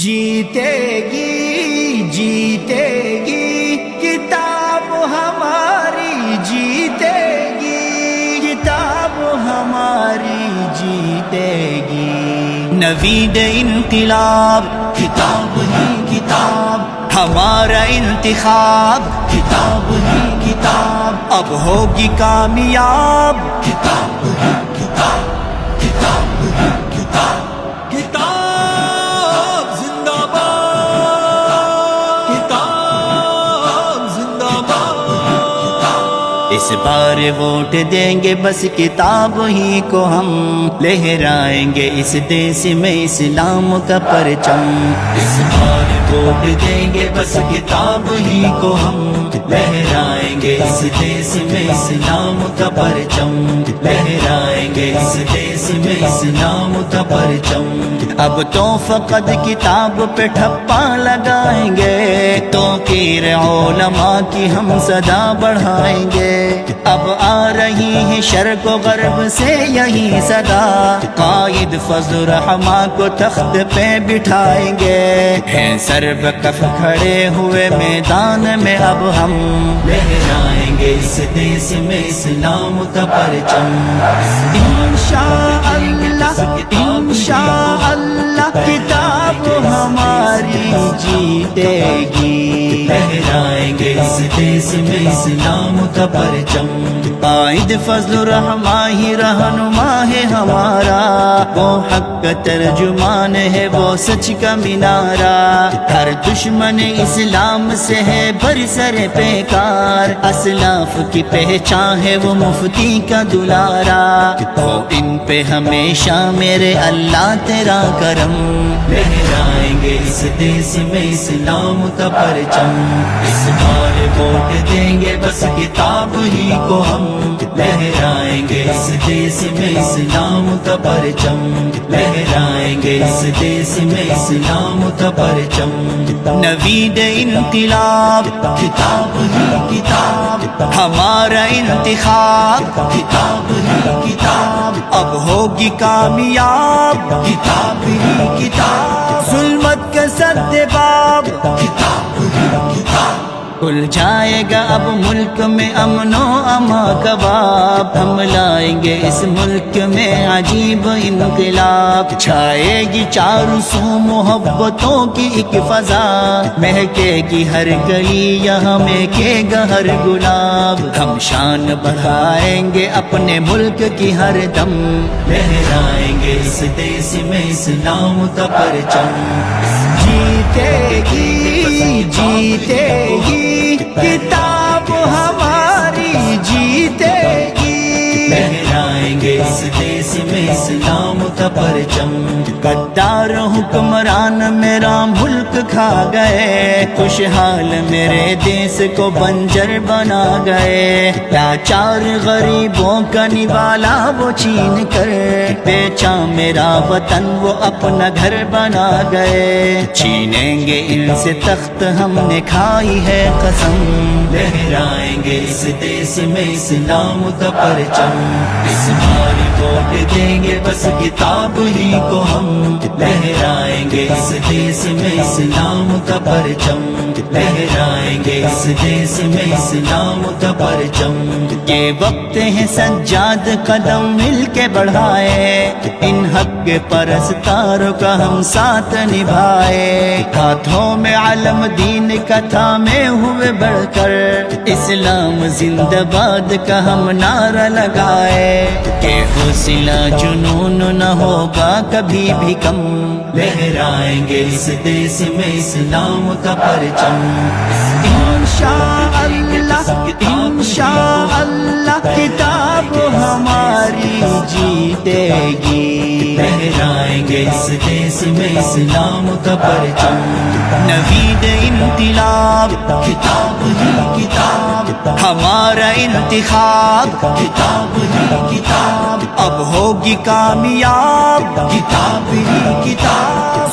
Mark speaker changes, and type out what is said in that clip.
Speaker 1: جیتے گی کتاب ہماری، جیتے گی کتاب ہماری، جیتے گی نوید انقلاب، کتاب ہی کتاب ہمارا انتخاب، کتاب ہی کتاب اب ہوگی کامیاب، کتاب ہی کتاب، کتاب ہی کتاب، کتاب زندہ باد، کتاب زندہ باد۔ اس بار ووٹ دیں گے بس کتاب ہی کو ہم، لہرائیں گے اس دیس میں اسلام کا پرچم۔ اس بار ووٹ دیں گے بس کتاب ہی کو ہم، لہرائیں گے اس دیس میں اسلام کا پرچم، لہرائیں گے اس دیس میں اسلام کا پرچم۔ اب تو فقط کتاب پہ ٹھپا لگائیں گے، توقیر علماء کی ہم صدا بڑھائیں گے۔ اب آ رہی ہے شرق و غرب سے یہی صدا، قائد فضل الرحمن کو تخت پہ بٹھائیں گے۔ ہیں سر بکف کھڑے ہوئے میدان میں اب ہم، لہرائیں گے اس دیس میں اسلام کا پرچم۔ انشاءاللہ انشاءاللہ کتاب ہماری جیتے گی، لہرائیں گے اس دیس میں اسلام کا پرچم۔ قائد فضل الرحمن ہی رہنما ہے ہمارا، وہ حق کا ترجمان ہے، وہ سچ کا مینارہ۔ ہر دشمن اسلام سے ہے برسر پیکار، اسلاف کی پہچان ہے وہ مفتی کا دلارا۔ ہو ان پہ ہمیشہ میرے اللہ تیرا کرم، لہرائیں گے اس دیس میں اسلام کا پرچم۔ اس بار ووٹ دیں گے بس کتاب ہی کو ہم، لہرائیں گے اس دیس میں اسلام کا پرچم، لہرائیں گے اس دیس میں اسلام کا پرچم۔ نوید انقلاب، کتاب ہی کتاب ہمارا انتخاب، کتاب ہی کتاب اب ہوگی کامیاب، کتاب ہی کتاب ظلمت کا سدباب، کتاب ہی کتاب کھل جائے گا اب ملک میں امن و اما کباب، ہم لائیں گے اس ملک میں عجیب انقلاب۔ چھائے گی چاروں سو محبتوں کی ایک فضا، مہکے گی ہر گلی یہاں مہکے گا ہر گلاب۔ ہم شان بڑھائیں گے اپنے ملک کی ہر دم، لہرائیں گے اس دیس میں اسلام کا پرچم۔ جیتے گی کتاب ہماری، جیتے گی لہرائیں گے اس دیس میں اسلام کا پرچم۔ غدار حکمران میرا ملک کھا گئے، خوشحال میرے دیس کو بنجر بنا گئے۔ لاچار غریبوں کا نوالا وہ چھین کر، بیچا میرا وطن وہ اپنا گھر بنا گئے۔ چھینیں گے ان سے تخت ہم نے کھائی ہے قسم، لہرائیں گے اس دیس میں اسلام کا پرچم۔ اس بار ووٹ دیں گے بس کتاب ہی کو ہم، لہرائیں گے اس دیس میں اسلام کا پرچم، لہرائیں گے اس دیس میں اسلام کا پرچم۔ یہ وقت ہے سجاد قدم مل کے بڑھائے، ان حق پرستاروں کا ہم ساتھ نبھائے۔ ہاتھوں میں علم دین کا تھامے ہوئے بڑھ کر، اسلام زندہ باد کا ہم نعرہ لگائے۔ کہ حوصلہ جنون نہ ہوگا کبھی بھی کم، لہرائیں گے اس دیس میں اسلام کا پرچم۔ انشاءاللہ انشاءاللہ کتاب ہماری جیتے گی، لہرائیں گے اس دیس میں اسلام کا پرچم۔ نوید انقلاب، کتاب ہی کتاب ہمارا انتخاب، کتاب ہی کتاب اب ہوگی کامیاب، کتاب ہی کتاب